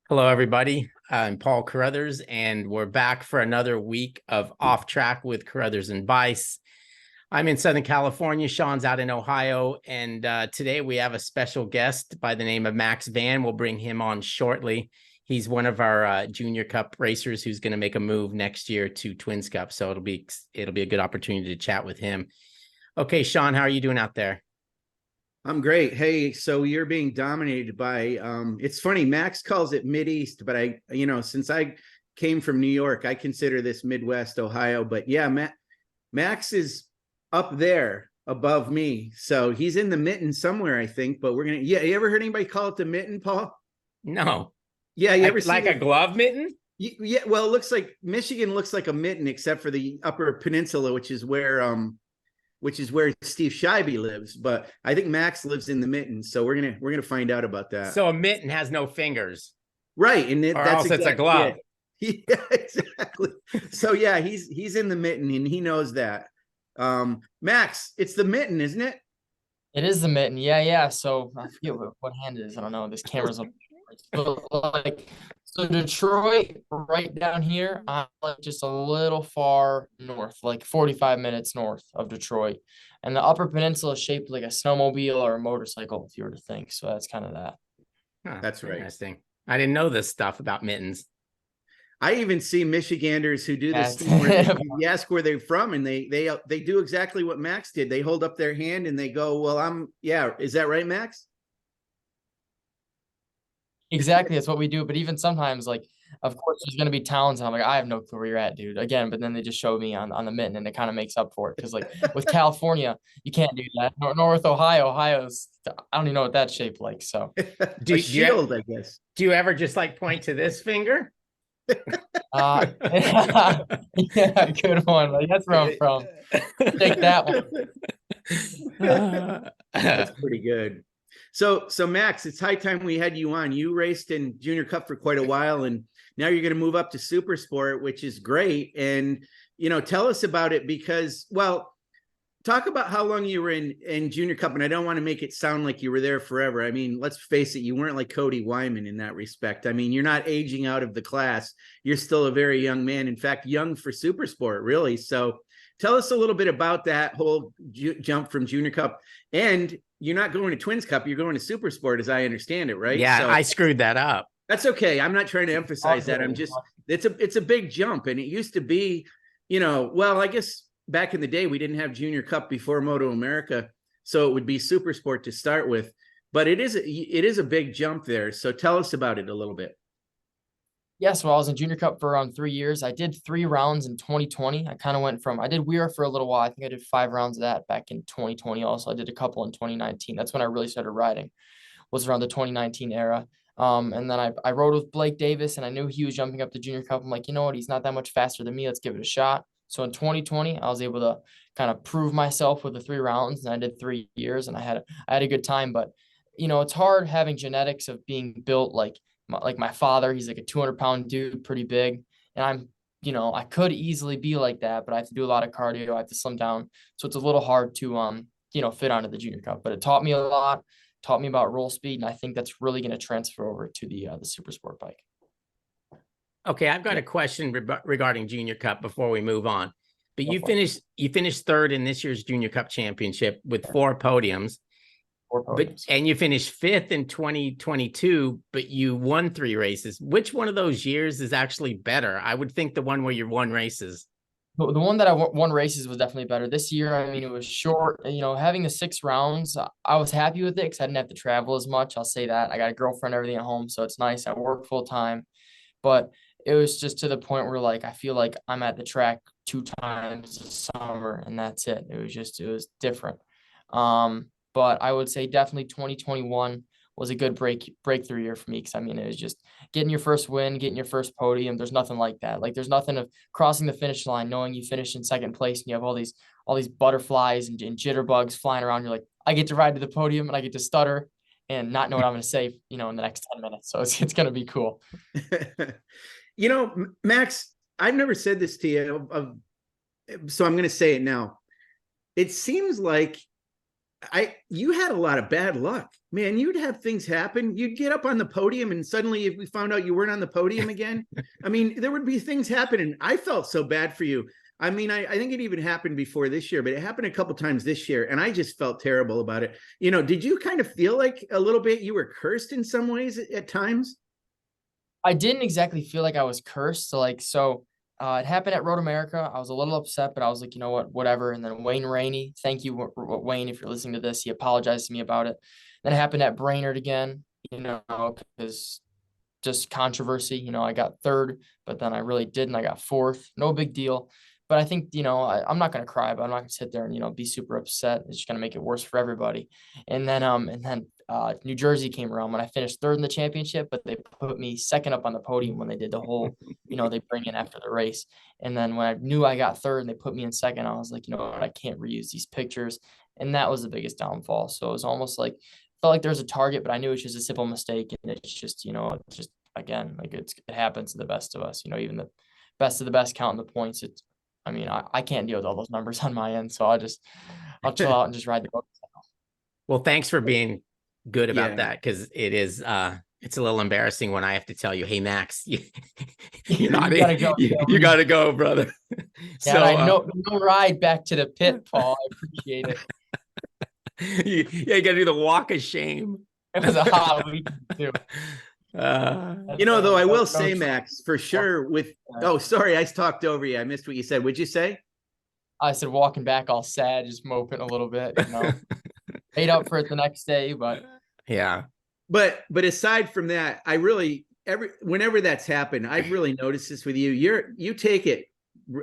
Hello, everybody. I'm Paul Carruthers, and we're back for another week of Off Track with Carruthers and Bice. I'm in Southern California. Sean's out in Ohio, and today we have a special guest by the name of Max Van. We'll bring him on shortly. He's one of our Junior Cup racers who's going to make a move next year to Twins Cup, so it'll be a good opportunity to chat with him. Okay, Sean, how are you doing out there? I'm great. Hey, so you're being dominated by it's funny, Max calls it Mideast, but since I came from New York, I consider this Midwest Ohio. But yeah, Max is up there above me. So he's in the mitten somewhere, I think. But you ever heard anybody call it the mitten, Paul? No. Yeah, you ever like a glove mitten? Yeah, well, it looks like Michigan looks like a mitten, except for the Upper Peninsula, which is where Steve Scheibe lives, but I think Max lives in the mitten. So we're gonna find out about that. So a mitten has no fingers, right? And that's exactly, it's a glove. Yeah, exactly. So yeah, he's in the mitten, and he knows that. Max, it's the mitten, isn't it? It is the mitten. Yeah. So I forget what hand it is. I don't know. This camera's up. So Detroit, right down here, I'm like just a little far north, like 45 minutes north of Detroit. And the Upper Peninsula is shaped like a snowmobile or a motorcycle, if you were to think. So that's kind of that. Huh, that's right. Interesting. I didn't know this stuff about mittens. I even see Michiganders who do this thing where you ask where they're from, and they do exactly what Max did. They hold up their hand and they go, "Well, is that right, Max?" Exactly, that's what we do. But even sometimes, like, of course, there's gonna be towns, and I'm like, I have no clue where you're at, dude. Again, but then they just show me on the mitten, and it kind of makes up for it. Because like with California, you can't do that. North Ohio's I don't even know what that's shaped like. So shield, I guess. Do you ever just like point to this finger? Yeah, good one. Like, that's where I'm from. Take that one. That's pretty good. So Max, it's high time we had you on. You raced in Junior Cup for quite a while, and now you're going to move up to Supersport, which is great. And tell us about it, because, well, talk about how long you were in Junior Cup. And I don't want to make it sound like you were there forever. I mean, let's face it, you weren't like Cody Wyman in that respect. I mean, you're not aging out of the class. You're still a very young man. In fact, young for Supersport, really. So tell us a little bit about that whole jump from Junior Cup. And you're not going to Twins Cup, you're going to Supersport, as I understand it, right? Yeah, so I screwed that up. That's okay. I'm not trying to emphasize that. I'm just, it's a big jump. And it used to be, well, I guess back in the day, we didn't have Junior Cup before MotoAmerica, so it would be Supersport to start with. But it is a big jump there. So tell us about it a little bit. Yeah, so I was in Junior Cup for around 3 years. I did 3 rounds in 2020. I kind of went from, I did Weir for a little while. I think I did 5 rounds of that back in 2020 also. I did a couple in 2019. That's when I really started riding, was around the 2019 era. And then I rode with Blake Davis, and I knew he was jumping up the Junior Cup. I'm like, you know what? He's not that much faster than me. Let's give it a shot. So in 2020, I was able to kind of prove myself with the 3 rounds, and I did 3 years, and I had a good time. But, it's hard having genetics of being built like my father. He's like a 200-pound dude, pretty big. And I'm, I could easily be like that, but I have to do a lot of cardio. I have to slim down. So it's a little hard to, fit onto the Junior Cup, but it taught me a lot, taught me about roll speed. And I think that's really going to transfer over to the Supersport bike. Okay. I've got a question regarding Junior Cup before we move on, but you finished third in this year's Junior Cup Championship with 4 podiums. And you finished 5th in 2022, but you won 3 races. Which one of those years is actually better? I would think the one where you won races. The one that I won races was definitely better. This year, I mean, it was short. Having the 6 rounds, I was happy with it because I didn't have to travel as much. I'll say that. I got a girlfriend, everything at home, so it's nice. I work full time, but it was just to the point where, like, I feel like I'm at the track 2 times a summer, and that's it. It was different. But I would say definitely 2021 was a good breakthrough year for me, because I mean, it was just getting your first win, getting your first podium. There's nothing like that. Like, there's nothing of crossing the finish line, knowing you finished in 2nd place, and you have all these butterflies and jitterbugs flying around. You're like, I get to ride to the podium, and I get to stutter and not know what I'm going to say, in the next 10 minutes. So it's going to be cool. Max, I've never said this to you, so I'm going to say it now. It seems like you had a lot of bad luck, man. You'd have things happen. You'd get up on the podium and suddenly if we found out you weren't on the podium again, I mean, there would be things happening. I felt so bad for you. I mean, I think it even happened before this year, but it happened a couple times this year. And I just felt terrible about it. You know, did you kind of feel like a little bit you were cursed in some ways at times? I didn't exactly feel like I was cursed. It happened at Road America. I was a little upset, but I was like, you know what, whatever. And then Wayne Rainey, thank you, Wayne, if you're listening to this, he apologized to me about it. Then it happened at Brainerd again, you know, because just controversy. You know, I got third, but then I really didn't. I got fourth. No big deal. But I think, you know, I'm not going to cry, but I'm not going to sit there and, you know, be super upset. It's just going to make it worse for everybody. And then New Jersey came around when I finished third in the championship, but they put me second up on the podium when they did the whole, you know, they bring in after the race. And then when I knew I got third and they put me in second, I was like, you know what, I can't reuse these pictures. And that was the biggest downfall. So it was almost like, felt like there was a target, but I knew it's just a simple mistake. And it's just, you know, just again, like it happens to the best of us, you know, even the best of the best counting the points. I can't deal with all those numbers on my end. So I'll chill out and just ride the boat. Well, thanks for being good about Yeah. that, because it's a little embarrassing when I have to tell you, hey Max, you gotta go. you gotta go, brother. Yeah, So no ride back to the pit, Paul. I appreciate it. you gotta do the walk of shame. It was a hot week too. You know, though, I will say, Max, for sure sorry, I talked over you. I missed what you said. What'd you say? I said walking back all sad, just moping a little bit, you know. Made up for it the next day, but yeah. But aside from that, whenever that's happened, I've really noticed this with you. You take it.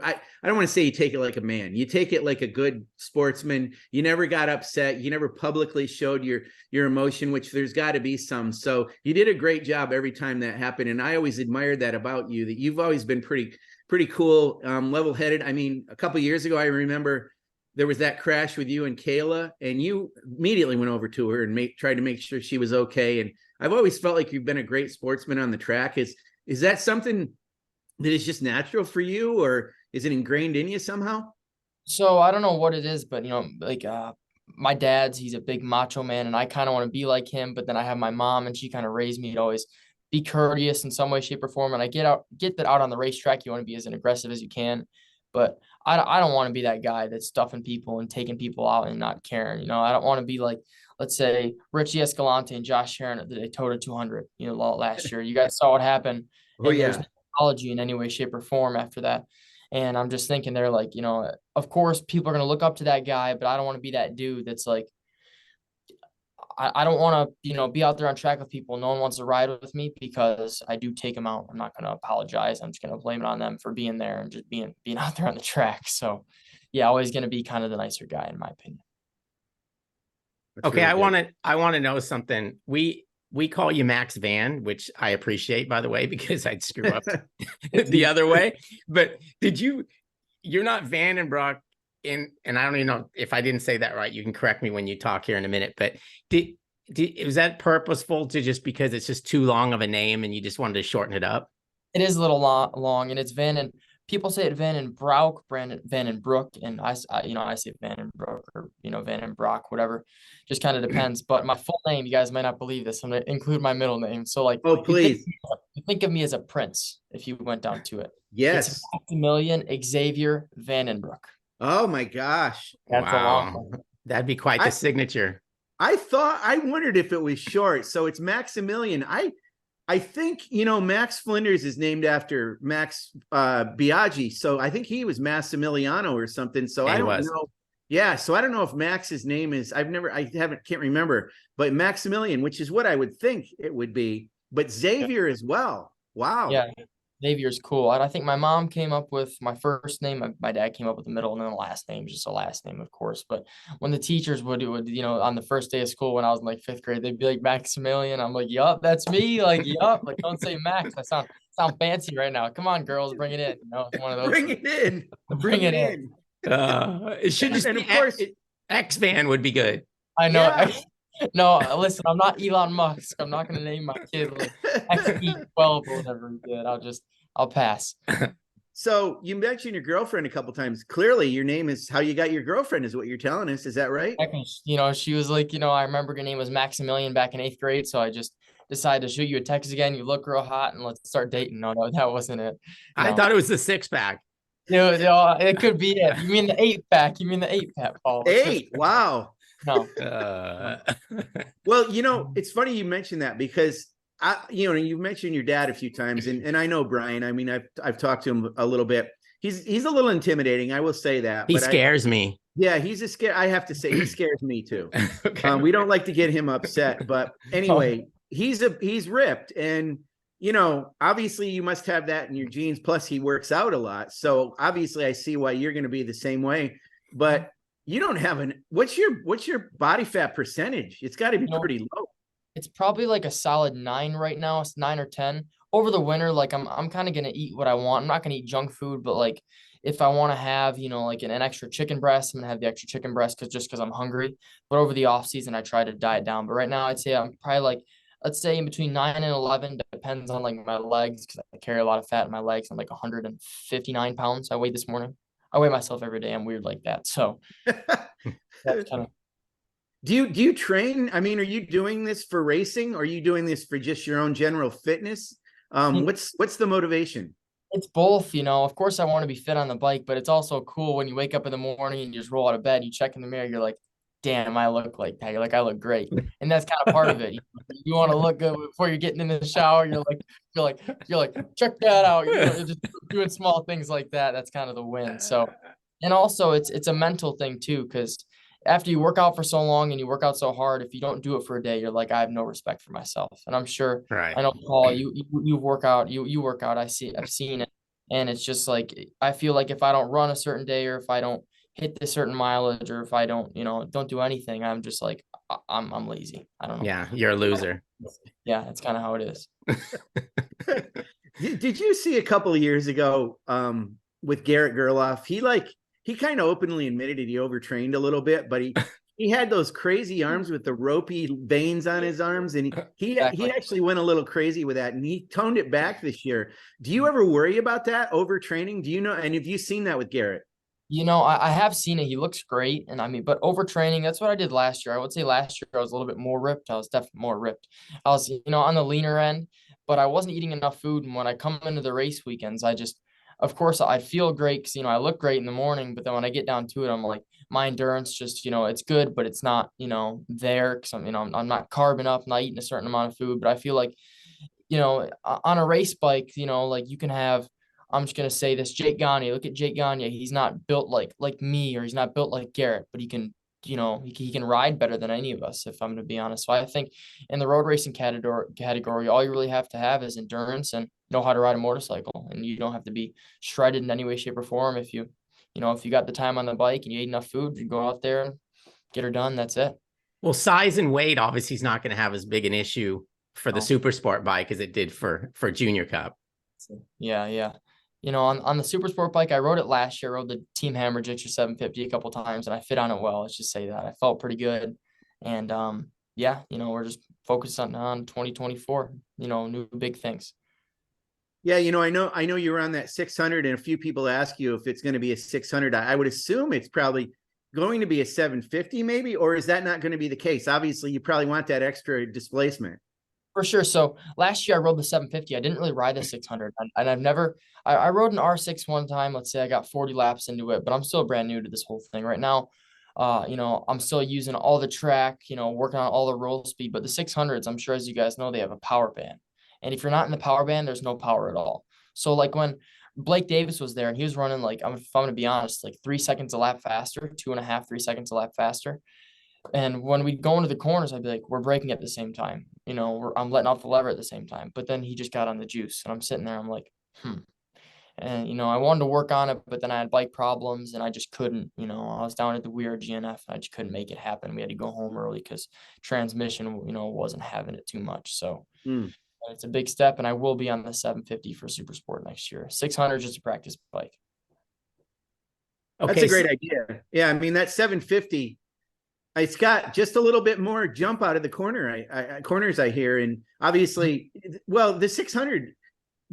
I don't want to say you take it like a man. You take it like a good sportsman. You never got upset. You never publicly showed your emotion, which there's got to be some. So you did a great job every time that happened. And I always admired that about you, that you've always been pretty cool, level-headed. I mean, a couple of years ago, I remember there was that crash with you and Kayla, and you immediately went over to her and tried to make sure she was okay. And I've always felt like you've been a great sportsman on the track. Is that something that is just natural for you, or is it ingrained in you somehow? So I don't know what it is, but you know, like my dad's, he's a big macho man, and I kind of want to be like him. But then I have my mom, and she kind of raised me to always be courteous in some way, shape, or form. And I get that out on the racetrack, you want to be as aggressive as you can, but I don't want to be that guy that's stuffing people and taking people out and not caring. You know, I don't want to be like, let's say Richie Escalante and Josh Sharon at the Daytona 200. You know, last year, you guys saw what happened. Oh yeah. There's no apology in any way, shape, or form after that. And I'm just thinking they're like, you know, of course people are going to look up to that guy, but I don't want to be that dude that's like, I don't want to, you know, be out there on track with people. No one wants to ride with me because I do take them out. I'm not going to apologize. I'm just going to blame it on them for being there and just being out there on the track. So yeah, always going to be kind of the nicer guy in my opinion. That's Okay. really I want to know something. We call you Max Van, which I appreciate, by the way, because I'd screw up the other way. But you're not Van and Brock and I don't even know if I didn't say that right. You can correct me when you talk here in a minute, but was that purposeful to just because it's just too long of a name and you just wanted to shorten it up? It is a little long, and it's Van, and people say it Van and Brock, Van and Brook, and I say Van and Brook, or you know, Van and Brock, whatever. Just kind of depends. But my full name, you guys might not believe this, I'm gonna include my middle name. So like, Oh, please. think of me as a prince if you went down to it. Yes. It's Maximilian Xavier Vandenbroek. Oh my gosh. That's a long one. That'd be quite the signature. I wondered if it was short. So it's Maximilian. I think, you know, Max Flinders is named after Max Biaggi. So I think he was Massimiliano or something. So I don't know. Yeah. So I don't know if Max's name is, can't remember, but Maximilian, which is what I would think it would be, but Xavier as well. Wow. Yeah. Xavier's cool. I think my mom came up with my first name. My dad came up with the middle, and then the last name, just a last name, of course. But when the teachers would, you know, on the first day of school when I was in like 5th grade, they'd be like Maximilian. I'm like, yup, that's me. Like, yup. Like, don't say Max. I sound fancy right now. Come on, girls, bring it in. You know, it's one of those. Bring it in. Bring it in. It should just and be of course X Van would be good. I know. Yeah. No, listen, I'm not Elon Musk. I'm not going to name my kid like XE12 or whatever he did. I'll pass. So you mentioned your girlfriend a couple times. Clearly, your name is how you got your girlfriend, is what you're telling us. Is that right? She was like, I remember her name was Maximilian back in 8th grade. So I just decided to shoot you a text again. You look real hot and let's start dating. No, that wasn't it. I No. thought it was the 6-pack. It could be it. You mean the 8-pack? You mean the 8-pack, Paul? 8. Wow. No. Well, it's funny you mentioned that because you mentioned your dad a few times, and I know Brian. I mean, I've talked to him a little bit. He's a little intimidating, I will say that. He scares me. Yeah, he's a scare. I have to say, he scares me too. Okay. We don't like to get him upset, but anyway, he's ripped, and obviously you must have that in your genes. Plus, he works out a lot, so obviously I see why you're going to be the same way. But you don't have what's your body fat percentage? It's got to be pretty low. It's probably like a solid 9 right now. It's 9 or 10. Over the winter, like I'm kind of gonna eat what I want. I'm not gonna eat junk food, but like if I want to have, like an extra chicken breast, I'm gonna have the extra chicken breast because I'm hungry. But over the off season, I try to diet down. But right now, I'd say I'm probably like, let's say in between 9 and 11. Depends on like my legs because I carry a lot of fat in my legs. I'm like 159 pounds. I weighed this morning. I weigh myself every day. I'm weird like that. So that's kind of. Do you train? I mean, are you doing this for racing? Or are you doing this for just your own general fitness? What's the motivation? It's both, Of course, I want to be fit on the bike, but it's also cool when you wake up in the morning and you just roll out of bed, you check in the mirror, you're like, damn, I look like that. You're like, I look great. And that's kind of part of it. You want to look good before you're getting in the shower. You're like, check that out. You're just doing small things like that. That's kind of the win. So, and also it's a mental thing too, because after you work out for so long and you work out so hard, if you don't do it for a day, you're like, I have no respect for myself. And I'm sure, right. I know, Paul, you work out, you work out. I've seen it. And it's just like, I feel like if I don't run a certain day, or if I don't hit this certain mileage, or if I don't, don't do anything, I'm just like, I'm lazy. I don't know. Yeah. You're a loser. Yeah. That's kind of how it is. Did you see a couple of years ago, with Garrett Gerloff? He kind of openly admitted it. He overtrained a little bit, but he had those crazy arms with the ropey veins on his arms, and he actually went a little crazy with that, and he toned it back this year. Do you ever worry about that overtraining? Do you know? And have you seen that with Garrett? I have seen it. He looks great, and I mean, but overtraining, that's what I did last year. I would say last year I was a little bit more ripped. I was definitely more ripped. I was, on the leaner end, but I wasn't eating enough food. And when I come into the race weekends, of course, I feel great because, I look great in the morning, but then when I get down to it, I'm like, my endurance just, it's good, but it's not, there because I'm not carbing up, not eating a certain amount of food. But I feel like, on a race bike, like you can have, I'm just going to say this, Jake Gagne. Look at Jake Gagne. He's not built like me, or he's not built like Garrett, but he can, he can ride better than any of us, if I'm going to be honest. So I think in the road racing category, all you really have to have is endurance and know how to ride a motorcycle. And you don't have to be shredded in any way, shape, or form. If you got the time on the bike and you ate enough food, you go out there and get her done. That's it. Well, size and weight obviously is not going to have as big an issue for the Supersport bike as it did for Junior Cup. Yeah. On the Supersport bike, I rode it last year. I rode the Team Hammer Jitcher 750 a couple times, and I fit on it well. Let's just say that I felt pretty good. And we're just focused on 2024. New big things. Yeah, I know you're on that 600, and a few people ask you if it's going to be a 600. I would assume it's probably going to be a 750, maybe, or is that not going to be the case? Obviously, you probably want that extra displacement. For sure. So last year I rode the 750. I didn't really ride the 600, and I've never. I rode an R6 one time. Let's say I got 40 laps into it, but I'm still brand new to this whole thing right now. I'm still using all the track, working on all the roll speed. But the 600s, I'm sure, as you guys know, they have a power band, and if you're not in the power band, there's no power at all. So like when Blake Davis was there and he was running like, if I'm going to be honest, like 3 seconds a lap faster, 2.5, 3 seconds a lap faster. And when we'd go into the corners, I'd be like, we're braking at the same time. I'm letting off the lever at the same time. But then he just got on the juice, and I'm sitting there, I'm like, And, I wanted to work on it, but then I had bike problems and I just couldn't, I was down at the Weir GNF and I just couldn't make it happen. We had to go home early because transmission, wasn't having it too much. So it's a big step, and I will be on the 750 for Supersport next year. 600 just a practice bike. Okay, that's a great idea. Yeah. I mean, that 750, it's got just a little bit more jump out of the corners I hear. And obviously, well, the 600,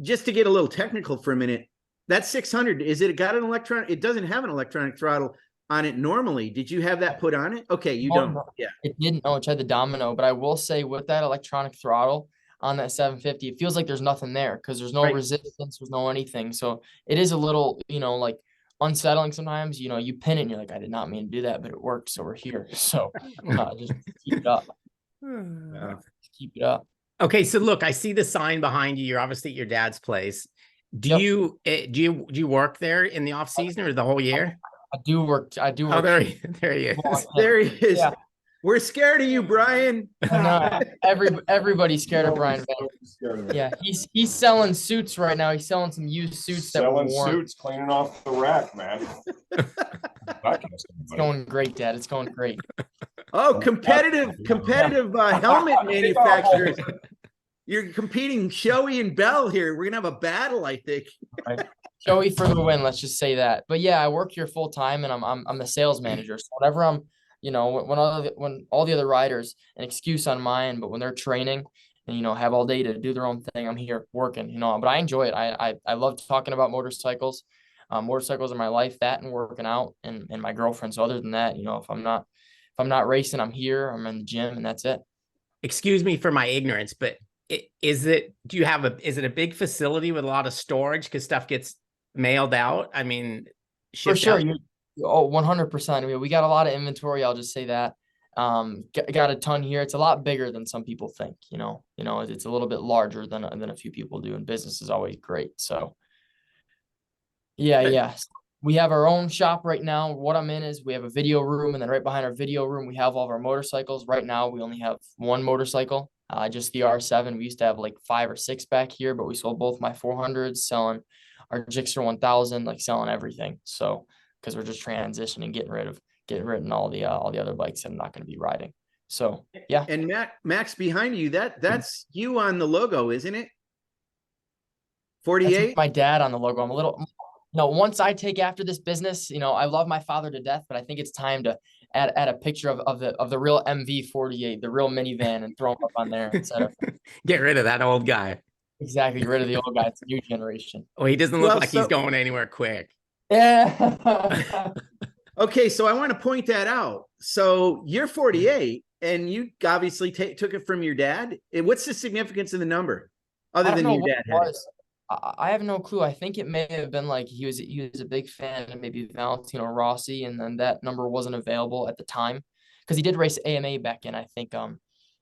just to get a little technical for a minute, That 600, is it got an electronic? It doesn't have an electronic throttle on it normally. Did you have that put on it? Okay, you don't. Yeah. It didn't. No, it had the Domino, but I will say with that electronic throttle on that 750, it feels like there's nothing there because there's no Right. resistance, there's no anything. So it is a little, like unsettling sometimes. You pin it and you're like, I did not mean to do that, but it worked, so we're here. So just keep it up. Just keep it up. Okay, so look, I see the sign behind you. You're obviously at your dad's place. Do Yep. you work there in the off season or the whole year? I do work. Oh, there he is. There he is. Yeah. We're scared of you, Brian. No, everybody's scared of Brian Van. Yeah, he's selling suits right now. He's selling some used suits that were Selling worn. suits, cleaning off the rack, man. It's going great, Dad. It's going great. Oh, competitive helmet manufacturers. You're competing Shoei and Bell here. We're gonna have a battle, I think. Right. Joey for the win. Let's just say that. But yeah, I work here full time, and I'm the sales manager. So whenever I'm, when all the other riders, an excuse on mine, but when they're training and have all day to do their own thing, I'm here working. But I enjoy it. I love talking about motorcycles. Motorcycles are my life. That and working out and my girlfriend. So other than that, if I'm not racing, I'm here. I'm in the gym, and that's it. Excuse me for my ignorance, but is it a big facility with a lot of storage because stuff gets mailed out? I mean, for sure. 100%. I mean, we got a lot of inventory. I'll just say that. Got a ton here. It's a lot bigger than some people think. It's a little bit larger than a few people do, and business is always great. So, yeah. We have our own shop right now. What I'm in is we have a video room, and then right behind our video room, we have all of our motorcycles. Right now, we only have one motorcycle, just the R7. We used to have like 5 or 6 back here, but we sold both my 400s, selling our Gixxer 1000, like selling everything. So, because we're just transitioning, getting rid of all the other bikes that I'm not going to be riding. So, yeah. And Max behind you, that's you on the logo, isn't it? 48. My dad on the logo. I'm a little. Once I take after this business, I love my father to death, but I think it's time to add a picture of the real MV48, the real minivan, and throw him up on there instead of get rid of that old guy. Exactly, get rid of the old guy. It's a new generation. Well, he doesn't look like he's going anywhere quick. Yeah. Okay, so I want to point that out. So you're 48, and you obviously took it from your dad. What's the significance of the number, other than your dad had it? I have no clue. I think it may have been like he was a big fan of maybe Valentino Rossi, and then that number wasn't available at the time because he did race AMA back in, I think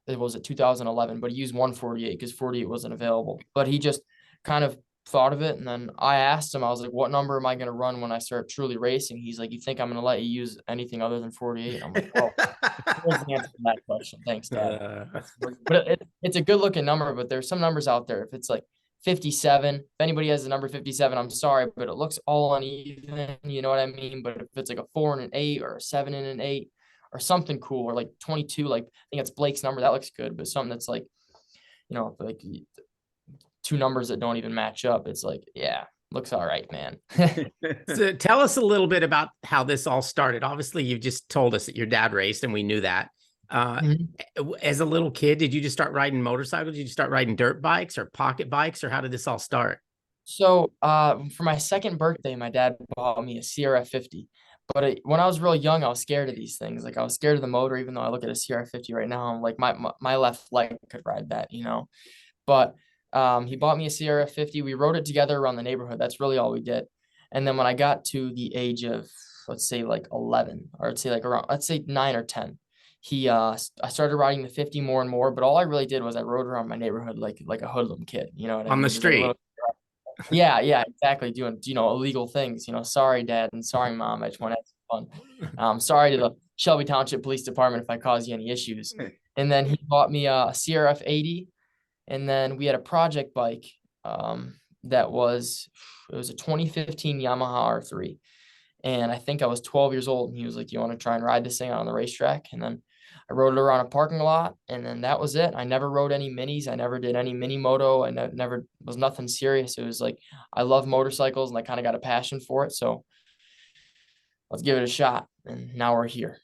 it was 2011, but he used 148 because 48 wasn't available. But he just kind of thought of it, and then I asked him, I was like, what number am I going to run when I start truly racing? He's like, you think I'm going to let you use anything other than 48? I'm like, oh, here's the answer to that question. Thanks, Dad. But it's a good looking number, but there's some numbers out there. If it's like 57, if anybody has the number 57, I'm sorry, but it looks all uneven, you know what I mean? But if it's like a 4 and an 8 or a 7 and an 8 or something cool, or like 22, like I think it's Blake's number, that looks good. But something that's like, like 2 numbers that don't even match up, it's like, yeah, looks all right, man. So tell us a little bit about how this all started. Obviously, you've just told us that your dad raced, and we knew that. As a little kid, did you just start riding motorcycles? Did you start riding dirt bikes or pocket bikes, or how did this all start? So for my second birthday, my dad bought me a CRF50. But when I was real young, I was scared of these things. Like I was scared of the motor, even though I look at a CRF50 right now, I'm like, my left leg could ride that, But he bought me a CRF50. We rode it together around the neighborhood. That's really all we did. And then when I got to the age of, let's say like 11, or let's say 9 or 10, I started riding the 50 more and more. But all I really did was I rode around my neighborhood like a hoodlum kid, you know what I mean? On the street. Yeah, exactly. Doing, illegal things, sorry, Dad, and sorry, Mom. I just want to have some fun. Sorry to the Shelby Township Police Department if I caused you any issues. And then he bought me a CRF 80. And then we had a project bike it was a 2015 Yamaha R3. And I think I was 12 years old. And he was like, you want to try and ride this thing out on the racetrack? And then I rode it around a parking lot. And then that was it. I never rode any minis. I never did any mini moto. I never was nothing serious. It was like, I love motorcycles and I kind of got a passion for it. So let's give it a shot. And now we're here.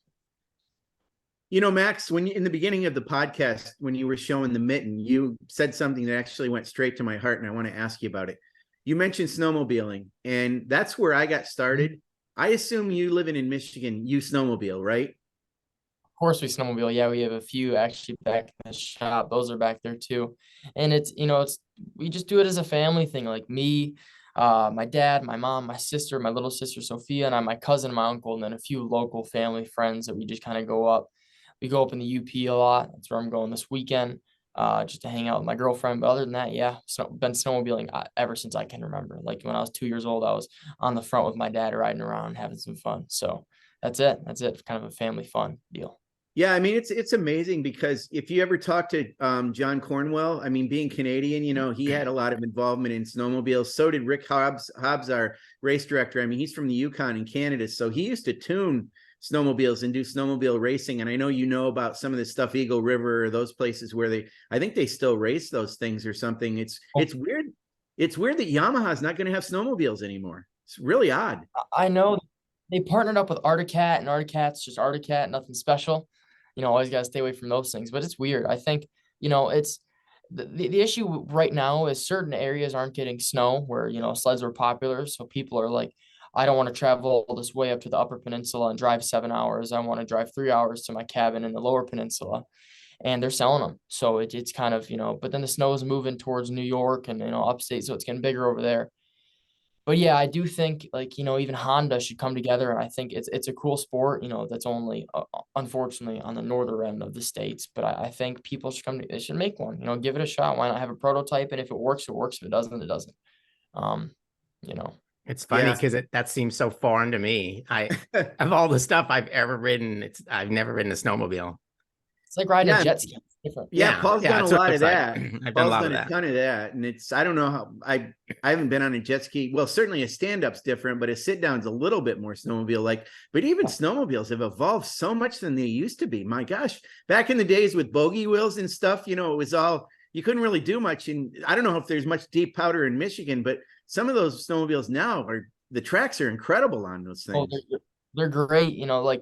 Max, when in the beginning of the podcast, when you were showing the mitten, you said something that actually went straight to my heart, and I want to ask you about it. you mentioned snowmobiling, and that's where I got started. I assume you living in Michigan, you snowmobile, right? Of course we snowmobile. Yeah, we have a few actually back in the shop. Those are back there too. And it's, we just do it as a family thing. Like me, my dad, my mom, my sister, my little sister Sophia, and I, my cousin, my uncle, and then a few local family friends that we just kind of go up. We go up in the UP a lot. That's where I'm going this weekend, just to hang out with my girlfriend. But other than that, yeah, been snowmobiling ever since I can remember. Like when I was 2 years old, I was on the front with my dad riding around having some fun. So that's it. That's it. Kind of a family fun deal. Yeah, I mean it's amazing because if you ever talk to John Cornwell, I mean being Canadian, he had a lot of involvement in snowmobiles. So did Rick Hobbs, our race director. I mean, he's from the Yukon in Canada, so he used to tune snowmobiles and do snowmobile racing. And I know about some of the stuff, Eagle River, or those places where I think they still race those things or something. It's weird. It's weird that Yamaha's not going to have snowmobiles anymore. It's really odd. I know they partnered up with Arctic Cat, and Arctic Cat's just Arctic Cat, nothing special. Always got to stay away from those things. But it's weird. I think, it's the issue right now is certain areas aren't getting snow where, sleds were popular. So people are like, I don't want to travel this way up to the Upper Peninsula and drive 7 hours. I want to drive 3 hours to my cabin in the Lower Peninsula. And they're selling them. So it's kind of, but then the snow is moving towards New York and, upstate. So it's getting bigger over there. But yeah, I do think like, even Honda should come together. And I think it's a cool sport, that's only unfortunately on the northern end of the States. But I think people should they should make one, give it a shot. Why not have a prototype? And if it works, it works. If it doesn't, it doesn't. Um, you know. It's funny because that seems so foreign to me. Of all the stuff I've ever ridden, I've never ridden a snowmobile. It's like riding a jet ski. Different. Yeah, Paul's done a lot of that. I've Paul's done a ton of that, and I don't know how I haven't been on a jet ski. Well, certainly a stand-up's different, but a sit-down's a little bit more snowmobile like. But even snowmobiles have evolved so much than they used to be. My gosh, back in the days with bogey wheels and stuff, it was all you couldn't really do much. And I don't know if there's much deep powder in Michigan, but some of those snowmobiles now the tracks are incredible on those things. Oh, they're great. Like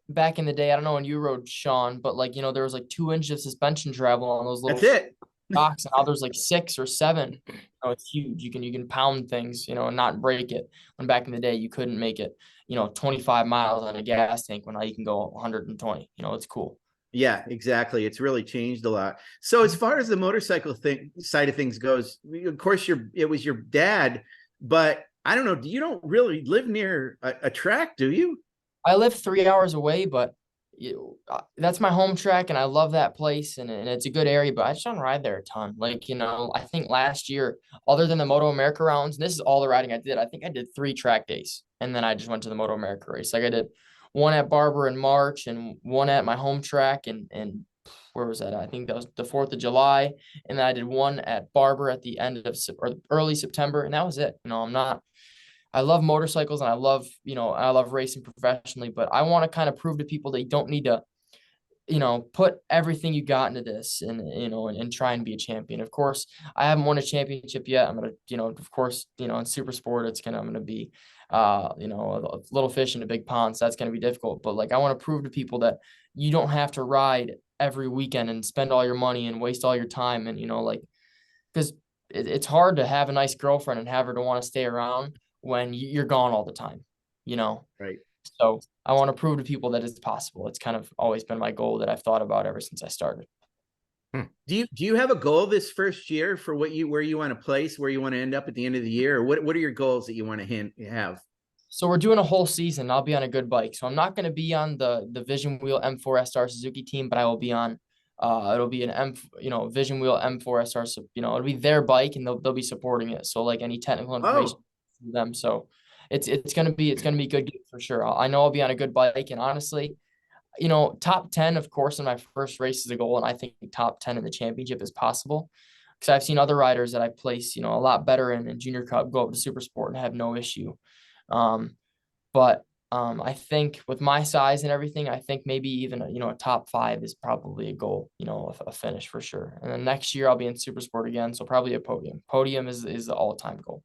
back in the day, I don't know when you rode, Sean, but like, there was like 2 inches of suspension travel on those little shocks, and now there's like 6 or 7. It's huge. You can pound things, and not break it. When back in the day, you couldn't make it, 25 miles on a gas tank, when now you can go 120. It's cool. Yeah, exactly. It's really changed a lot. So as far as the motorcycle side of things goes, of course, it was your dad, but I don't know. You don't really live near a track, do you? I live 3 hours away, but that's my home track, and I love that place, and it's a good area, but I just don't ride there a ton. Like, I think last year, other than the MotoAmerica rounds, and this is all the riding I did, I think I did 3 track days, and then I just went to the MotoAmerica race. Like I did one at Barber in March and one at my home track, and where was that? I think that was the 4th of July, and then I did one at Barber at the end of or early September, and that was it. I love motorcycles, and I love racing professionally, but I want to kind of prove to people that you don't need to, put everything you got into this and try and be a champion. Of course, I haven't won a championship yet. I'm going to, of course, in Supersport, I'm going to be, a little fish in a big pond. So that's going to be difficult. But like, I want to prove to people that you don't have to ride every weekend and spend all your money and waste all your time. And, because it's hard to have a nice girlfriend and have her to want to stay around when you're gone all the time, Right. So I want to prove to people that it's possible. It's kind of always been my goal that I've thought about ever since I started. Do you have a goal this first year for where you want to place, where you want to end up at the end of the year? Or what are your goals that you want to have? So we're doing a whole season. I'll be on a good bike. So I'm not going to be on the Vision Wheel M4 SR Suzuki team, but I will be on, it'll be an Vision Wheel M4 SR, it'll be their bike, and they'll be supporting it. So like any technical information from them. So it's going to be good for sure. I know I'll be on a good bike, and honestly, top 10, of course, in my first race is a goal. And I think top 10 in the championship is possible, because I've seen other riders that I place, a lot better in Junior Cup go up to Supersport and have no issue. But I think with my size and everything, I think maybe even a top 5 is probably a goal, a finish for sure. And then next year I'll be in Supersport again, so probably a podium. Podium is the all-time goal.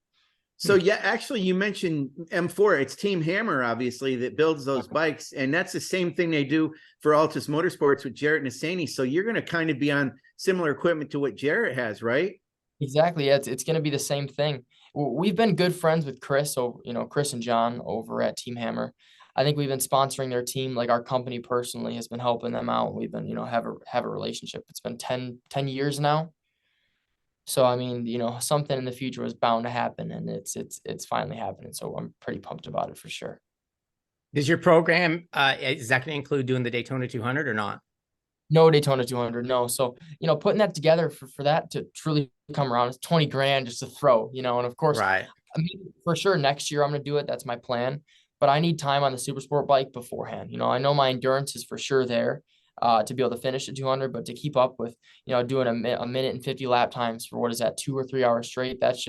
So yeah, actually you mentioned M4, it's Team Hammer, obviously, that builds those bikes. And that's the same thing they do for Altus Motorsports with Jarrett Nassani. So you're going to kind of be on similar equipment to what Jarrett has, right? Exactly. Yeah, it's going to be the same thing. We've been good friends with Chris, so Chris and John over at Team Hammer. I think we've been sponsoring their team. Like our company personally has been helping them out. We've been, have a relationship. It's been 10 years now. So I mean, something in the future was bound to happen, and it's finally happening. So I'm pretty pumped about it for sure. Does your program is that going to include doing the Daytona 200 or not? No Daytona 200, no. So, putting that together for that to truly come around, it's 20 grand just to throw, and of course, Right. I mean, for sure next year I'm going to do it. That's my plan, but I need time on the super sport bike beforehand. I know my endurance is for sure there to be able to finish at 200, but to keep up with, doing a minute and 50 lap times for what is that, 2 or 3 hours straight, that's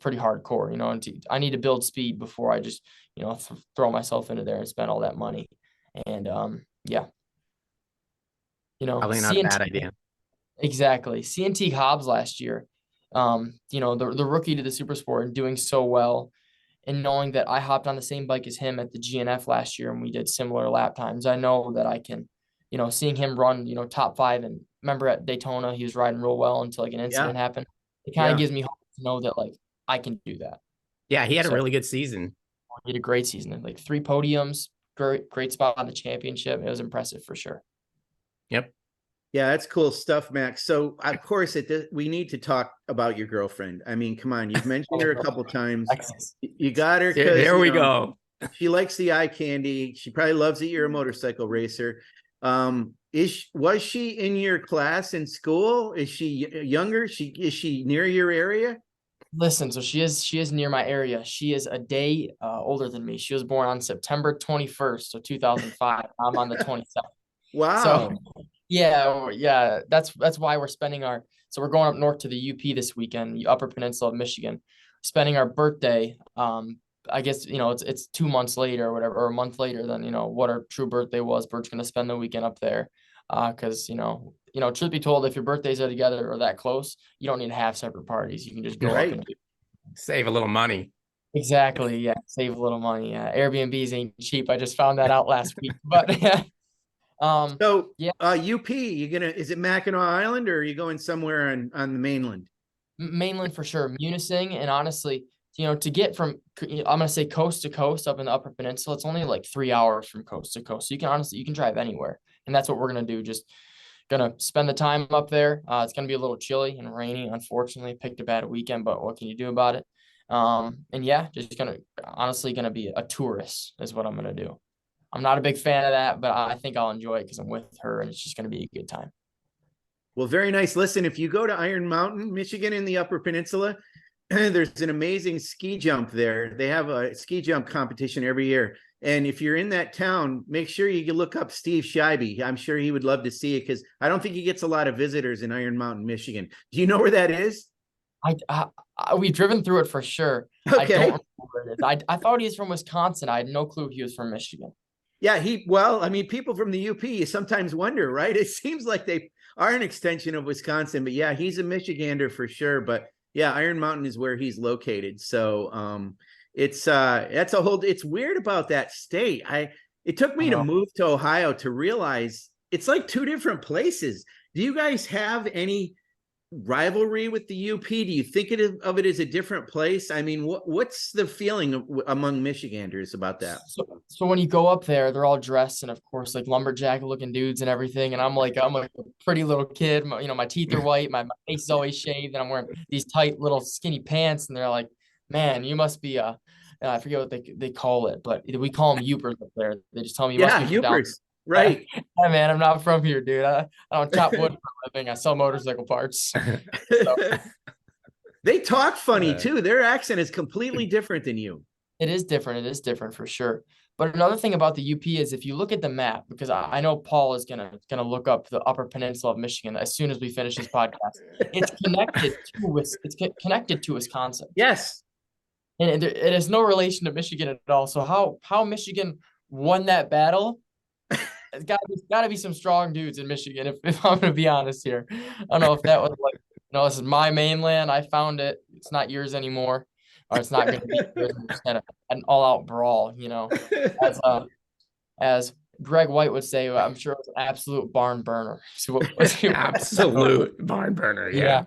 pretty hardcore, and I need to build speed before I just, throw myself into there and spend all that money. And yeah. Probably not a bad idea. Exactly. CNT Hobbs last year, the rookie to the super sport and doing so well, and knowing that I hopped on the same bike as him at the GNF last year and we did similar lap times. I know that I can, seeing him run, top 5, and remember at Daytona, he was riding real well until like an incident happened. It kind of gives me hope to know that like I can do that. Yeah, he had a really good season. He had a great season, like 3 podiums, great spot on the championship. It was impressive for sure. Yep. Yeah, that's cool stuff, Max. So, of course, we need to talk about your girlfriend. I mean, come on, you've mentioned her a couple times. You got her. There we go. She likes the eye candy. She probably loves that you're a motorcycle racer. Was she in your class in school? Is she younger? Is she near your area? Listen, so she is near my area. She is a day older than me. She was born on September 21st, so 2005. I'm on the 27th. Wow. So yeah. That's why we're spending so we're going up north to the UP this weekend, the Upper Peninsula of Michigan, spending our birthday. I guess, it's 2 months later or whatever, or a month later than, what our true birthday was. Bert's going to spend the weekend up there. Cause truth be told, if your birthdays are together or that close, you don't need to have separate parties. You can just go up and save a little money. Exactly. Yeah. Save a little money. Airbnbs ain't cheap. I just found that out last week, but UP, is it Mackinac Island or are you going somewhere on the mainland? Mainland for sure. Munising, and honestly, to get from, I'm going to say coast to coast up in the Upper Peninsula, it's only like 3 hours from coast to coast. So you can drive anywhere. And that's what we're going to do. Just going to spend the time up there. It's going to be a little chilly and rainy. Unfortunately, picked a bad weekend, but what can you do about it? And yeah, just going to be a tourist is what I'm going to do. I'm not a big fan of that, but I think I'll enjoy it because I'm with her and it's just going to be a good time. Well, very nice. Listen, if you go to Iron Mountain, Michigan in the Upper Peninsula, there's an amazing ski jump there. They have a ski jump competition every year. And if you're in that town, make sure you look up Steve Scheibe. I'm sure he would love to see it because I don't think he gets a lot of visitors in Iron Mountain, Michigan. Do you know where that is? We've driven through it for sure. Okay. I don't remember where it is. I thought he was from Wisconsin. I had no clue he was from Michigan. Yeah, people from the UP, you sometimes wonder, right? It seems like they are an extension of Wisconsin, but yeah, he's a Michigander for sure. But yeah, Iron Mountain is where he's located. So it's weird about that state. It took me to move to Ohio to realize it's like 2 different places. Do you guys have any rivalry with the UP? Do you think of it as a different place? I mean, what's the feeling among Michiganders about that? So when you go up there, they're all dressed and of course like lumberjack looking dudes and everything. And I'm a pretty little kid. My teeth are white. My face is always shaved, and I'm wearing these tight little skinny pants. And they're like, "Man, you must be I forget what they call it, but we call them Yoopers up there. They just tell me you must be Yoopers. Right. Yeah, man, I'm not from here, dude. I don't chop wood for a living. I sell motorcycle parts." So. They talk funny too. Their accent is completely different than you. It is different. It is different for sure. But another thing about the UP is if you look at the map, because I know Paul is gonna look up the Upper Peninsula of Michigan as soon as we finish this podcast. It's connected to Wisconsin. Yes. And it has no relation to Michigan at all. So how Michigan won that battle? It's got to be some strong dudes in Michigan. If I'm going to be honest here, I don't know if that was like, this is my mainland. I found it. It's not yours anymore, or it's not going to be yours. It's kind of an all-out brawl. As Greg White would say, I'm sure it was an absolute barn burner. So absolute barn burner. Yeah.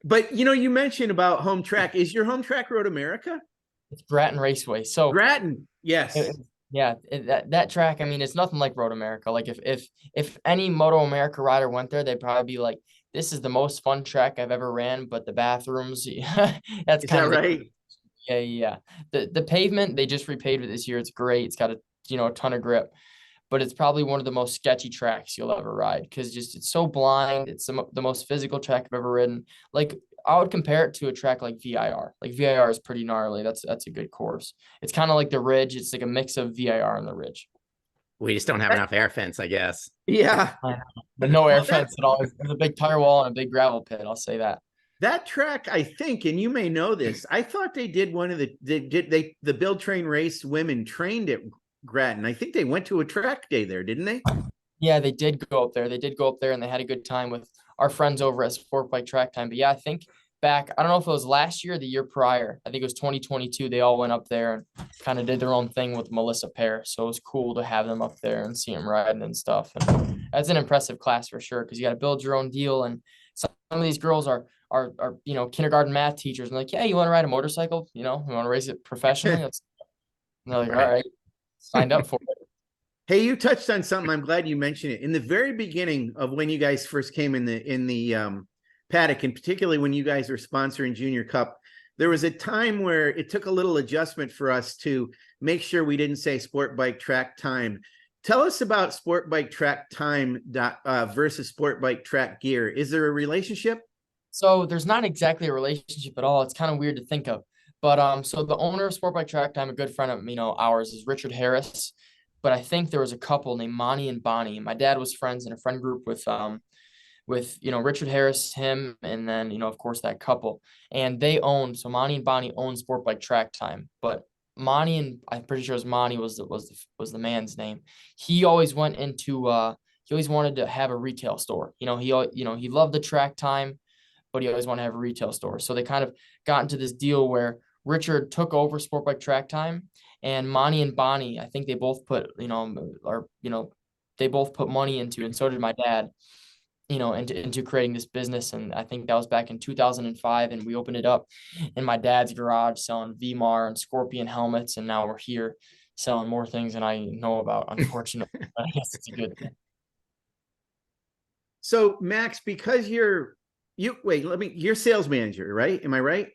But you mentioned about home track. Is your home track Road America? It's Grattan Raceway. So Grattan, yes. yeah, that track, I mean, it's nothing like Road America. Like if any MotoAmerica rider went there, they'd probably be like, this is the most fun track I've ever ran, but the bathrooms, that's Is kind that of right? yeah. The pavement, they just repaved it this year. It's great. It's got a ton of grip, but it's probably one of the most sketchy tracks you'll ever ride because just it's so blind. It's the most physical track I've ever ridden. Like I would compare it to a track like VIR. Like VIR is pretty gnarly. That's a good course. It's kind of like the Ridge. It's like a mix of VIR and the Ridge. We just don't have enough air fence, I guess. Yeah. But no air Well, fence at all. There's a big tire wall and a big gravel pit. I'll say that. that track, I think, and you may know this, I thought they did the Build Train Race women trained at Grattan. I think they went to a track day there, didn't they? Yeah, they did go up there. They did go up there and they had a good time with our friends over at Sport Bike Track Time. But yeah, I think back, I don't know if it was last year or the year prior. I think it was 2022. They all went up there and kind of did their own thing with Melissa Pear. So it was cool to have them up there and see them riding and stuff. And that's an impressive class for sure because you got to build your own deal. And some of these girls are kindergarten math teachers and like, yeah, you want to ride a motorcycle? You want to race it professionally? And they're like, all right, signed up for it. Hey, you touched on something. I'm glad you mentioned it. In the very beginning of when you guys first came in the paddock, and particularly when you guys were sponsoring Junior Cup, there was a time where it took a little adjustment for us to make sure we didn't say Sport Bike Track Time. Tell us about Sport Bike Track Time versus Sport Bike Track Gear. Is there a relationship? So there's not exactly a relationship at all. It's kind of weird to think of. But so the owner of Sport Bike Track Time, a good friend of ours, is Richard Harris. But I think there was a couple named Monty and Bonnie. My dad was friends in a friend group with Richard Harris, him, and then of course that couple. And so Monty and Bonnie own Sport Bike Track Time. But Monty, and I'm pretty sure it was Monty was the man's name. He always went into he always wanted to have a retail store. He loved the track time, but he always wanted to have a retail store. So they kind of got into this deal where Richard took over Sport Bike Track Time, and Monty and Bonnie, I think they both put, they both put money into, and so did my dad, into creating this business. And I think that was back in 2005, and we opened it up in my dad's garage selling VMAR and Scorpion helmets, and now we're here selling more things than I know about, unfortunately. I guess it's a good thing. So Max, because you're sales manager, right? Am I right?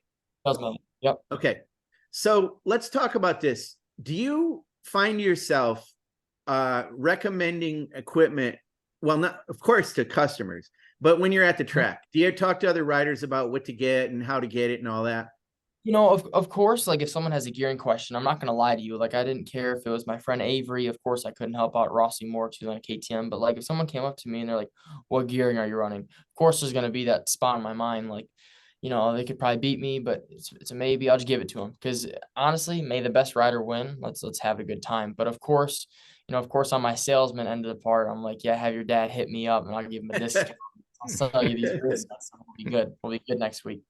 Yep. Okay. So let's talk about this. Do you find yourself recommending equipment? Well, not of course to customers, but when you're at the track, do you talk to other riders about what to get and how to get it and all that? Of course, like if someone has a gearing question, I'm not going to lie to you. Like I didn't care if it was my friend Avery. Of course, I couldn't help out Rossi Moore too on a KTM. But like if someone came up to me and they're like, what gearing are you running? Of course, there's going to be that spot in my mind. Like, they could probably beat me, but it's a maybe. I'll just give it to them because honestly, may the best rider win. Let's have a good time. But of course, on my salesman end of the part, I'm like, yeah, have your dad hit me up and I'll give him a discount. I'll sell you these discounts. We'll be good. We'll be good next week.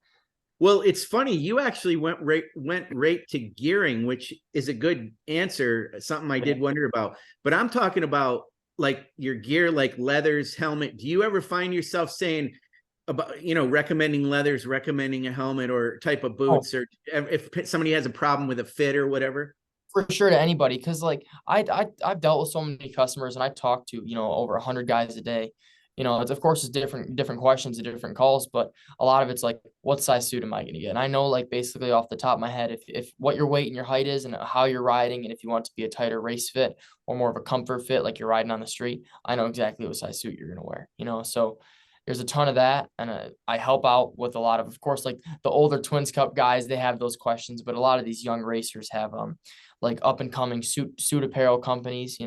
Well, it's funny. You actually went right to gearing, which is a good answer. Something I did wonder about. But I'm talking about like your gear, like leathers, helmet. Do you ever find yourself saying about recommending leathers, recommending a helmet or type of boots, or if somebody has a problem with a fit or whatever? For sure, to anybody, because like I've dealt with so many customers and I talk to over 100 guys a day. It's of course it's different questions and different calls, but a lot of it's like, what size suit am I going to get? And I know like basically off the top of my head, if what your weight and your height is and how you're riding, and if you want it to be a tighter race fit or more of a comfort fit, like you're riding on the street, I know exactly what size suit you're going to wear. So there's a ton of that, and I help out with a lot of course, like the older Twins Cup guys, they have those questions, but a lot of these young racers have like up and coming suit apparel companies,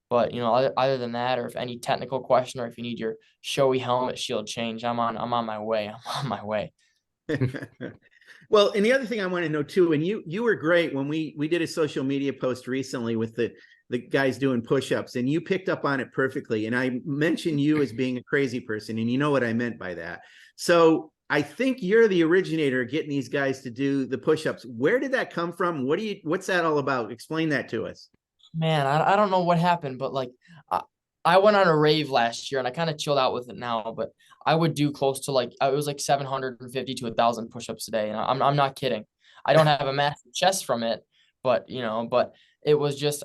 But other than that, or if any technical question, or if you need your showy helmet shield change, I'm on my way. I'm on my way. Well, and the other thing I want to know too, and you were great when we did a social media post recently with the guys doing push-ups, and you picked up on it perfectly. And I mentioned you as being a crazy person, and you know what I meant by that. So I think you're the originator of getting these guys to do the push-ups. Where did that come from? What's that all about? Explain that to us. Man, I don't know what happened, but like I went on a rave last year and I kind of chilled out with it now, but I would do close to like, it was like 750 to 1,000 push-ups a day. And I'm not kidding. I don't have a massive chest from it, but but it was just,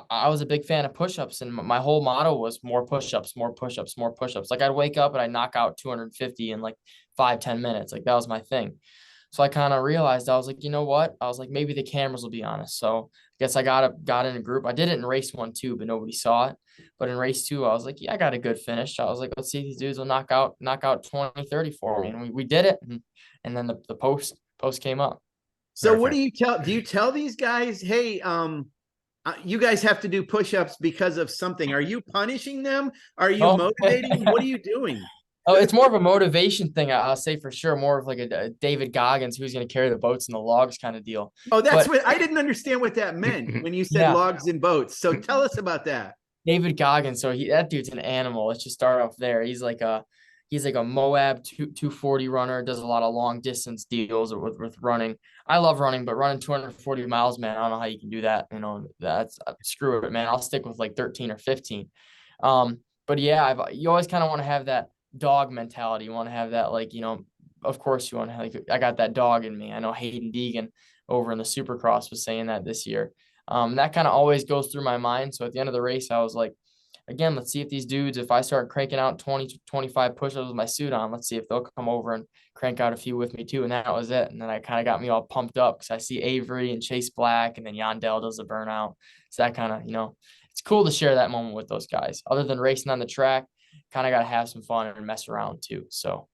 I was a big fan of push-ups, and my whole motto was more push-ups, more push-ups, more push-ups. Like I'd wake up and I'd knock out 250 in like 5-10 minutes. Like that was my thing. So I kind of realized, I was like, you know what? I was like, maybe the cameras will be honest. So I guess I got in a group. I did it in race 1 too, but nobody saw it. But in race 2, I was like, yeah, I got a good finish. I was like, let's see if these dudes will knock out 20, 30 for me. And we did it. And then the post came up. So what Perfect. do you tell these guys, hey, you guys have to do push-ups because of something? Are you punishing them? Are you Oh. motivating them? What are you doing? Oh, it's more of a motivation thing. I'll say for sure, more of like a David Goggins, who's going to carry the boats and the logs kind of deal. Oh, that's But what I didn't understand what that meant when you said yeah, logs and boats. So tell us about that. David Goggins. So that dude's an animal. Let's just start off there. He's like a Moab 240 runner, does a lot of long distance deals with running. I love running, but running 240 miles, man, I don't know how you can do that. That's screw it, man. I'll stick with like 13 or 15. But yeah, you always kind of want to have that dog mentality. You want to have that, like, of course you want to, like, I got that dog in me. I know Hayden Deegan over in the Supercross was saying that this year. That kind of always goes through my mind. So at the end of the race, I was like, again, let's see if these dudes, if I start cranking out 20 to 25 push-ups with my suit on, let's see if they'll come over and crank out a few with me too. And that was it. And then I kind of got me all pumped up because I see Avery and Chase Black, and then Yandel does the burnout. So that kind of, it's cool to share that moment with those guys. Other than racing on the track, kind of got to have some fun and mess around too. So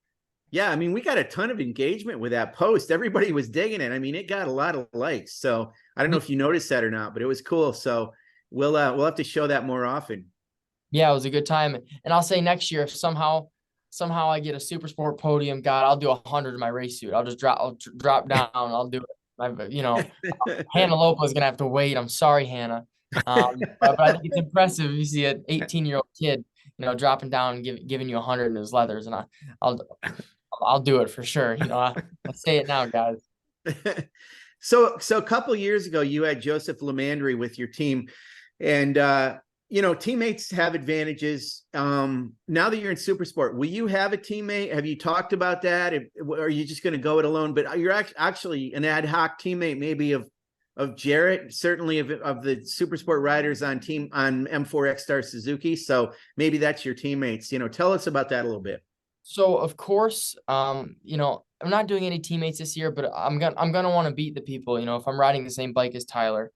Yeah, I mean, we got a ton of engagement with that post. Everybody was digging it. I mean, it got a lot of likes. So I don't know if you noticed that or not, but it was cool. So we'll have to show that more often. yeah, it was a good time. And I'll say next year, if somehow I get a super sport podium, God, I'll do 100 in my race suit. I'll drop down. I'll do it. Hannah Lopa is gonna have to wait. I'm sorry, Hannah. But I think it's impressive if you see an 18-year-old kid, dropping down and giving you 100 in his leathers, and I'll I'll do it for sure. I'll say it now, guys. So a couple years ago, you had Joseph Lamandry with your team, and teammates have advantages. Now that you're in Supersport, will you have a teammate? Have you talked about that? Or are you just going to go it alone? But you're actually an ad hoc teammate, maybe of Jarrett, certainly of the Supersport riders on M4 X-Star Suzuki. So maybe that's your teammates. Tell us about that a little bit. So of course, I'm not doing any teammates this year, but I'm gonna want to beat the people. If I'm riding the same bike as Tyler,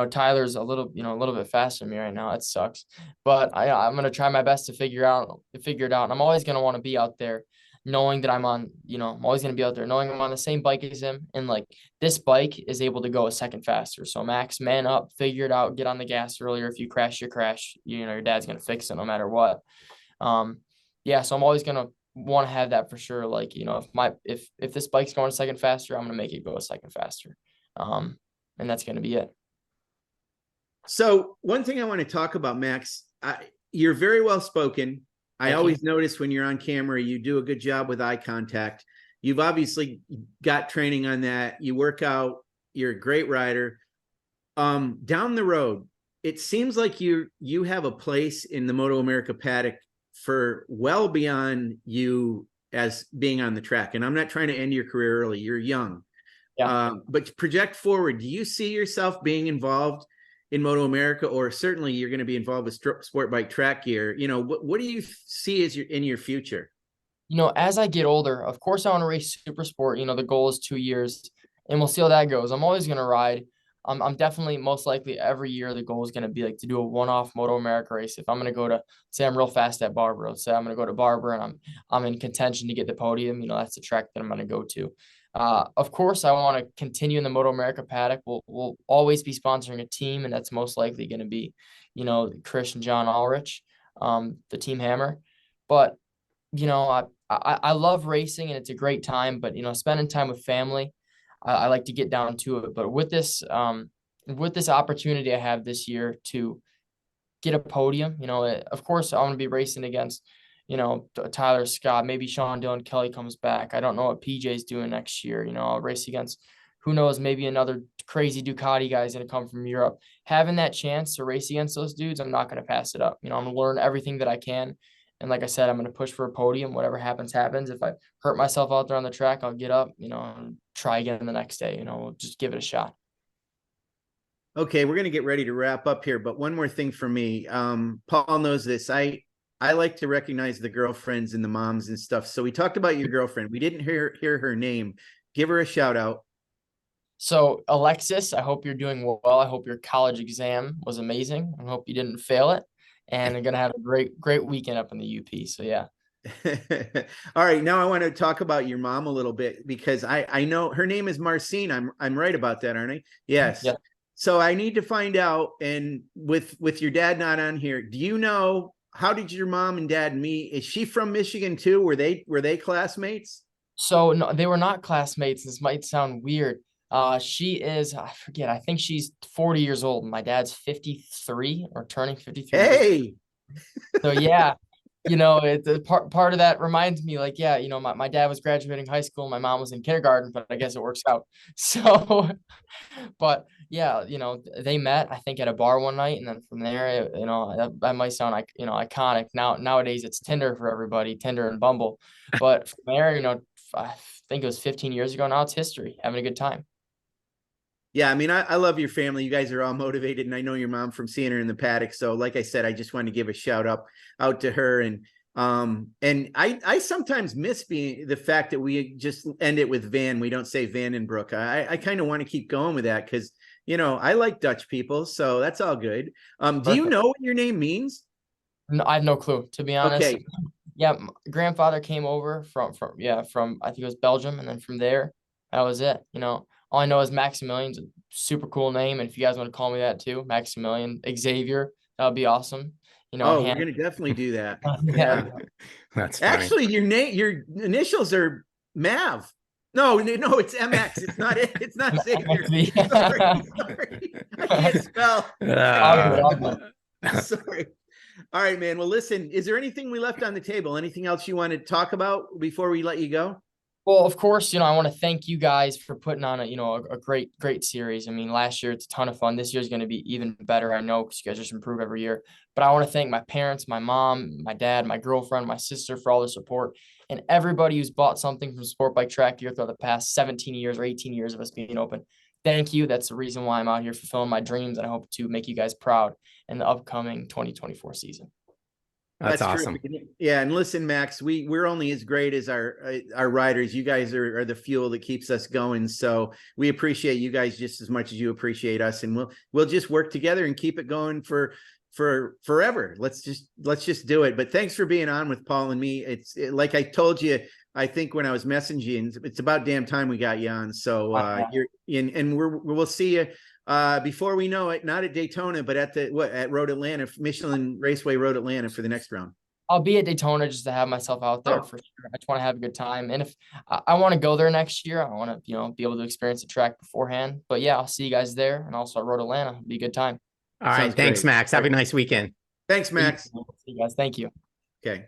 Tyler's a little bit faster than me right now. It sucks, but I'm gonna try my best to figure it out. And I'm always gonna want to be out there, knowing that I'm always gonna be out there, knowing I'm on the same bike as him, and like this bike is able to go a second faster. So Max, man up, figure it out, get on the gas earlier. If you crash, you crash. Your dad's gonna fix it no matter what. Yeah, so I'm always gonna want to have that for sure. Like, if this bike's going a second faster, I'm gonna make it go a second faster. And that's gonna be it. So one thing I want to talk about, Max, you're very well spoken. I always notice when you're on camera, you do a good job with eye contact. You've obviously got training on that. You work out. You're a great rider. Down the road, it seems like you have a place in the MotoAmerica paddock for well beyond you as being on the track. And I'm not trying to end your career early. You're young. Yeah. But project forward. Do you see yourself being involved in MotoAmerica, or certainly you're going to be involved with sport bike track gear? What do you see as in your future? As I get older, of course I want to race super sport. The goal is 2 years, and we'll see how that goes. I'm always gonna ride. I'm definitely, most likely every year the goal is going to be like to do a one-off MotoAmerica race. If I'm going to go to, say I'm real fast at Barber, let's say I'm going to go to Barber and I'm in contention to get the podium, that's the track that I'm going to go to. Of course, I want to continue in the MotoAmerica paddock. We'll always be sponsoring a team, and that's most likely going to be, Chris and John Ulrich, the Team Hammer. But, I love racing, and it's a great time, but, spending time with family, I like to get down to it. But with this opportunity I have this year to get a podium, of course I want to be racing against, Tyler Scott, maybe Sean Dillon Kelly comes back. I don't know what PJ's doing next year. I'll race against Who knows, maybe another crazy Ducati guy is going to come from Europe. Having that chance to race against those dudes, I'm not going to pass it up. I'm going to learn everything that I can. And like I said, I'm going to push for a podium. Whatever happens, happens. If I hurt myself out there on the track, I'll get up, and try again the next day. We'll just give it a shot. Okay, we're going to get ready to wrap up here, but one more thing for me. Paul knows this. I like to recognize the girlfriends and the moms and stuff. So we talked about your girlfriend. We didn't hear her name. Give her a shout out. So Alexis, I hope you're doing well. I hope your college exam was amazing. I hope you didn't fail it. And you're going to have a great weekend up in the UP. So yeah. All right. Now I want to talk about your mom a little bit, because I know her name is Marcine. I'm right about that, aren't I? Yes. Yeah. So I need to find out, and with your dad not on here, do you know, how did your mom and dad meet? Is she from Michigan too? Were they classmates? So no, they were not classmates. This might sound weird. She is, I forget, I think she's 40 years old. My dad's 53 or turning 53. Hey. So yeah, it's part of that reminds me, like, yeah, my dad was graduating high school, my mom was in kindergarten, but I guess it works out. So, but yeah, they met, I think, at a bar one night, and then from there, that might sound like, iconic. Nowadays it's Tinder for everybody, Tinder and Bumble. But from there, I think it was 15 years ago. Now it's history, having a good time. Yeah, I mean, I love your family. You guys are all motivated, and I know your mom from seeing her in the paddock. So, like I said, I just wanted to give a shout out to her. And I sometimes miss the fact that we just end it with Van. We don't say Vandenbroek. I kind of want to keep going with that, because I like Dutch people, so that's all good. Do you know what your name means? No, I have no clue, to be honest. Okay. Yeah, my grandfather came over from I think it was Belgium, and then from there, that was it. All I know is Maximilian's a super cool name, and if you guys want to call me that too, Maximilian Xavier, that would be awesome. We're gonna definitely do that. Yeah. That's funny. Actually, your initials are Mav. No, it's MX. It's not it. It's not Xavier. Sorry. I can't spell. Sorry. All right, man. Well, listen, is there anything we left on the table? Anything else you want to talk about before we let you go? Well, of course, I want to thank you guys for putting on a great series. I mean, last year it's a ton of fun. This year is going to be even better, I know, because you guys just improve every year. But I want to thank my parents, my mom, my dad, my girlfriend, my sister for all the support, and everybody who's bought something from Sport Bike Track Gear throughout the past 17 years or 18 years of us being open. Thank you. That's the reason why I'm out here fulfilling my dreams, and I hope to make you guys proud in the upcoming 2024 season. That's awesome. True. Yeah, and listen, Max, we're only as great as our riders. You guys are the fuel that keeps us going. So we appreciate you guys just as much as you appreciate us, and we'll just work together and keep it going for forever. Let's just do it. But thanks for being on with Paul and me. It's like I told you, I think when I was messaging, it's about damn time we got you on. So you're in, and we'll see you. Before we know it, not at Daytona, but at Road Atlanta, Michelin Raceway Road Atlanta for the next round. I'll be at Daytona just to have myself out there for sure. I just want to have a good time. And if I want to go there next year, I want to, be able to experience the track beforehand. But yeah, I'll see you guys there. And also at Road Atlanta. It'll be a good time. All right. Thanks, Max. Have a nice weekend. Thanks, Max. See you guys. Thank you. Okay.